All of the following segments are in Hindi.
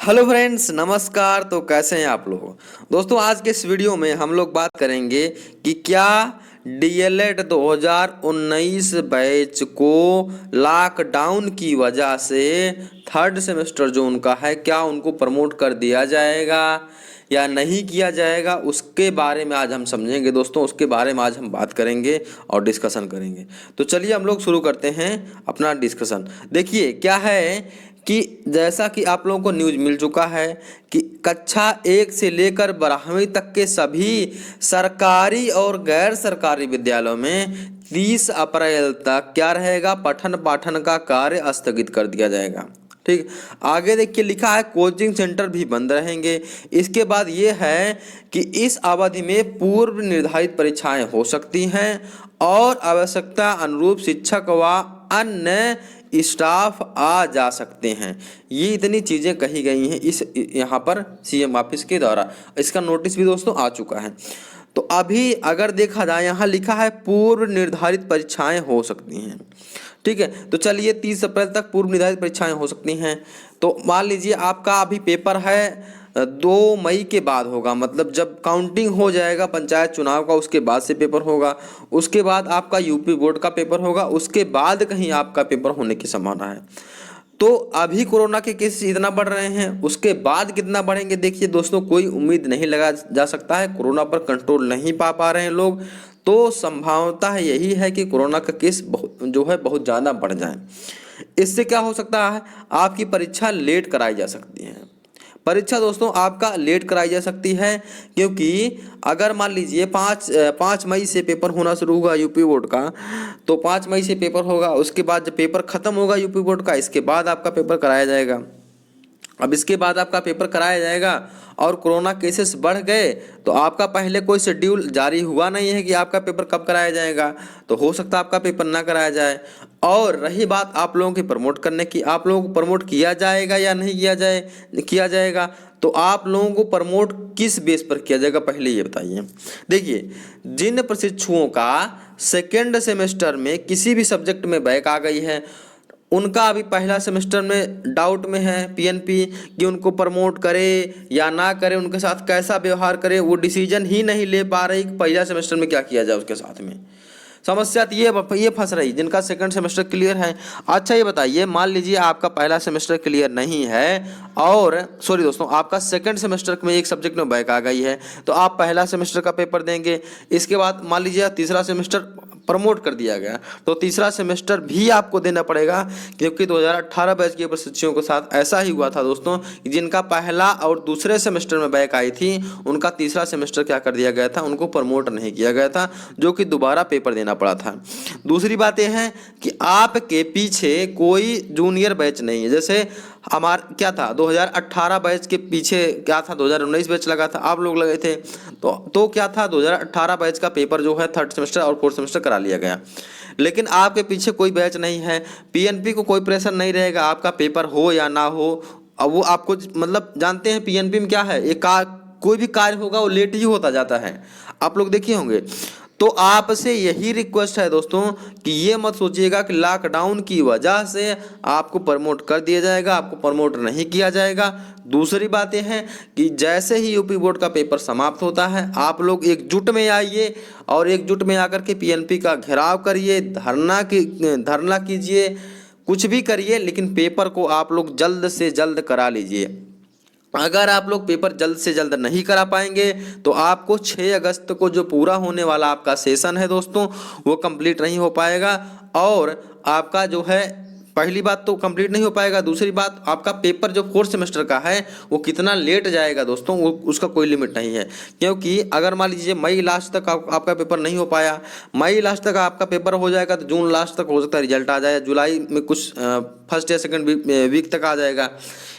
हेलो फ्रेंड्स, नमस्कार। तो कैसे हैं आप लोग? दोस्तों, आज के इस वीडियो में हम लोग बात करेंगे कि क्या डीएलएड 2019 बैच को लॉकडाउन की वजह से थर्ड सेमेस्टर जो उनका है, क्या उनको प्रमोट कर दिया जाएगा या नहीं किया जाएगा, उसके बारे में आज हम समझेंगे। दोस्तों, उसके बारे में आज हम बात करेंगे और डिस्कशन करेंगे। तो चलिए हम लोग शुरू करते हैं अपना डिस्कशन। देखिए क्या है कि जैसा कि आप लोगों को न्यूज़ मिल चुका है कि कक्षा 1 से लेकर 12वीं तक के सभी सरकारी और गैर सरकारी विद्यालयों में 30 अप्रैल तक क्या रहेगा, पठन पाठन का कार्य स्थगित कर दिया जाएगा। ठीक, आगे देखिए लिखा है कोचिंग सेंटर भी बंद रहेंगे। इसके बाद ये है कि इस अवधि में पूर्व निर्धारित परीक्षाएं हो सकती हैं और आवश्यकता अनुरूप शिक्षक व अन्य स्टाफ आ जा सकते हैं। ये इतनी चीज़ें कही गई हैं इस यहाँ पर सीएम ऑफिस के द्वारा। इसका नोटिस भी दोस्तों आ चुका है। तो अभी अगर देखा जाए, यहाँ लिखा है पूर्व निर्धारित परीक्षाएं हो सकती हैं। ठीक है, तो चलिए 30 अप्रैल तक पूर्व निर्धारित परीक्षाएं हो सकती हैं। तो मान लीजिए आपका अभी पेपर है 2 मई के बाद होगा, मतलब जब काउंटिंग हो जाएगा पंचायत चुनाव का उसके बाद से पेपर होगा। उसके बाद आपका यूपी बोर्ड का पेपर होगा, उसके बाद कहीं आपका पेपर होने की संभावना है। तो अभी कोरोना के केस इतना बढ़ रहे हैं, उसके बाद कितना बढ़ेंगे देखिए दोस्तों, कोई उम्मीद नहीं लगा जा सकता है। कोरोना पर कंट्रोल नहीं पा रहे हैं लोग, तो संभावना यही है कि कोरोना का केस बहुत ज़्यादा बढ़ जाए। इससे क्या हो सकता है, आपकी परीक्षा लेट कराई जा सकती है। परीक्षा दोस्तों आपका लेट कराई जा सकती है, क्योंकि अगर मान लीजिए 5 मई से पेपर होना शुरू हुआ यूपी बोर्ड का, तो 5 मई से पेपर होगा। उसके बाद जब पेपर खत्म होगा यूपी बोर्ड का, इसके बाद आपका पेपर कराया जाएगा। अब इसके बाद आपका पेपर कराया जाएगा और कोरोना केसेस बढ़ गए, तो आपका पहले कोई शेड्यूल जारी हुआ नहीं है कि आपका पेपर कब कराया जाएगा, तो हो सकता है आपका पेपर ना कराया जाए। और रही बात आप लोगों की प्रमोट करने की, आप लोगों को प्रमोट किया जाएगा या नहीं किया जाएगा, तो आप लोगों को प्रमोट किस बेस पर किया जाएगा, पहले ये बताइए। देखिए, जिन प्रशिक्षुओं का सेकेंड सेमेस्टर में किसी भी सब्जेक्ट में बैक आ गई है, उनका अभी पहला सेमेस्टर में डाउट में है पीएनपी कि उनको प्रमोट करे या ना करे, उनके साथ कैसा व्यवहार करे, वो डिसीजन ही नहीं ले पा रही कि पहला सेमेस्टर में क्या किया जाए उसके साथ में। समस्या तो ये फंस रही जिनका सेकंड सेमेस्टर क्लियर है। अच्छा ये बताइए, मान लीजिए आपका पहला सेमेस्टर क्लियर नहीं है और सॉरी दोस्तों, आपका सेकंड सेमेस्टर में एक सब्जेक्ट में बैक आ गई है, तो आप पहला सेमेस्टर का पेपर देंगे। इसके बाद मान लीजिए तीसरा सेमेस्टर प्रमोट कर दिया गया, तो तीसरा सेमेस्टर भी आपको देना पड़ेगा, क्योंकि 2018 बैच के प्रशिक्षुओं के साथ ऐसा ही हुआ था दोस्तों, जिनका पहला और दूसरे सेमेस्टर में बैक आई थी, उनका तीसरा सेमेस्टर क्या कर दिया गया था, उनको प्रमोट नहीं किया गया था, जो कि दोबारा पेपर देना पड़ा था। दूसरी बात यह है कि आपके पीछे कोई जूनियर बैच नहीं है। जैसे हमारा क्या था 2018 बैच के पीछे क्या था, 2019 बैच लगा था, आप लोग लगे थे, तो क्या था 2018 बैच का पेपर जो है थर्ड सेमेस्टर और फोर्थ सेमेस्टर करा लिया गया। लेकिन आपके पीछे कोई बैच नहीं है, पीएनपी को कोई प्रेशर नहीं रहेगा आपका पेपर हो या ना हो। अब वो आपको मतलब जानते हैं पीएनपी में क्या है, कोई भी कार्य होगा वो लेट ही होता जाता है, आप लोग देखे होंगे। तो आपसे यही रिक्वेस्ट है दोस्तों कि ये मत सोचिएगा कि लॉकडाउन की वजह से आपको प्रमोट कर दिया जाएगा, आपको प्रमोट नहीं किया जाएगा। दूसरी बात यह है कि जैसे ही यूपी बोर्ड का पेपर समाप्त होता है, आप लोग एकजुट में आइए और एकजुट में आकर के पीएनपी का घेराव करिए, धरना कीजिए, कुछ भी करिए, लेकिन पेपर को आप लोग जल्द से जल्द करा लीजिए। अगर आप लोग पेपर जल्द से जल्द नहीं करा पाएंगे तो आपको 6 अगस्त को जो पूरा होने वाला आपका सेशन है दोस्तों, वो कंप्लीट नहीं हो पाएगा और आपका जो है पहली बात तो कंप्लीट नहीं हो पाएगा। दूसरी बात, आपका पेपर जो फोर्थ सेमेस्टर का है वो कितना लेट जाएगा दोस्तों, वो उसका कोई लिमिट नहीं है। क्योंकि अगर मान लीजिए मई लास्ट तक आपका पेपर नहीं हो पाया, मई लास्ट तक आपका पेपर हो जाएगा, तो जून लास्ट तक हो सकता है रिजल्ट आ जाए, जुलाई में कुछ फर्स्ट या सेकंड वीक तक आ जाएगा।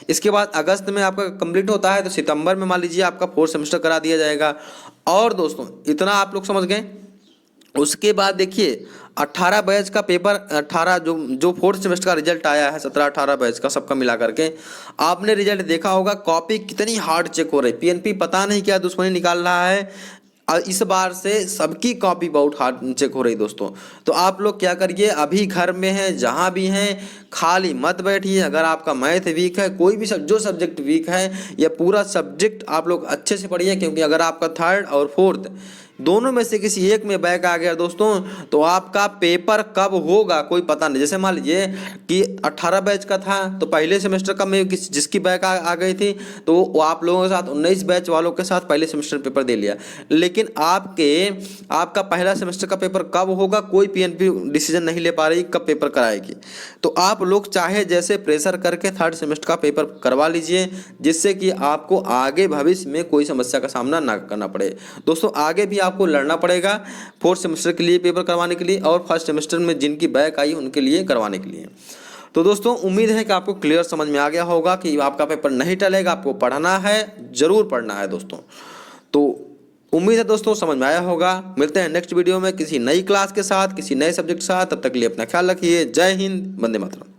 इसके बाद अगस्त में आपका कंप्लीट होता है, तो सितंबर में मान लीजिए आपका फोर्थ सेमेस्टर करा दिया जाएगा। और दोस्तों इतना आप लोग समझ गए। उसके बाद देखिए 18 बैच का पेपर, 18 जो फोर्थ सेमेस्टर का रिजल्ट आया है, 17-18 बैच का सबका मिला करके, आपने रिजल्ट देखा होगा, कॉपी कितनी हार्ड चेक हो रही। पीएनपी पता नहीं क्या दुश्मनी निकाल रहा है, और इस बार से सबकी कॉपी बहुत हार्ड चेक हो रही दोस्तों। तो आप लोग क्या करिए, अभी घर में हैं जहाँ भी हैं खाली मत बैठिए। अगर आपका मैथ वीक है, कोई भी जो सब्जेक्ट वीक है, या पूरा सब्जेक्ट आप लोग अच्छे से पढ़िए, क्योंकि अगर आपका थर्ड और फोर्थ दोनों में से किसी एक में बैक आ गया दोस्तों, तो आपका पेपर कब होगा कोई पता नहीं। जैसे मान लीजिए कि 18 बैच का था, तो पहले सेमेस्टर का में जिसकी बैक आ गई थी, तो वो आप लोगों के साथ 19 बैच वालों के साथ पहले सेमेस्टर पेपर दे लिया। लेकिन आपका पहला सेमेस्टर का पेपर कब होगा कोई पीएनपी डिसीजन नहीं ले पा रही कब पेपर कराएगी। तो आप लोग चाहे जैसे प्रेशर करके थर्ड सेमेस्टर का पेपर करवा लीजिए, जिससे कि आपको आगे भविष्य में कोई समस्या का सामना ना करना पड़े। दोस्तों आगे भी आपको लड़ना पड़ेगा फोर्थ सेमेस्टर के लिए पेपर करवाने के लिए, और फर्स्ट सेमेस्टर में जिनकी बैक आई उनके लिए करवाने के लिए। तो दोस्तों उम्मीद है कि आपको क्लियर समझ में आ गया होगा कि आपका पेपर नहीं टलेगा, आपको पढ़ना है, जरूर पढ़ना है दोस्तों। तो उम्मीद है दोस्तों समझ में आया होगा। मिलते हैं नेक्स्ट वीडियो में किसी नई क्लास के साथ, किसी नए सब्जेक्ट के साथ। तब तक के लिए अपना ख्याल रखिए। जय हिंद, वंदे मातरम।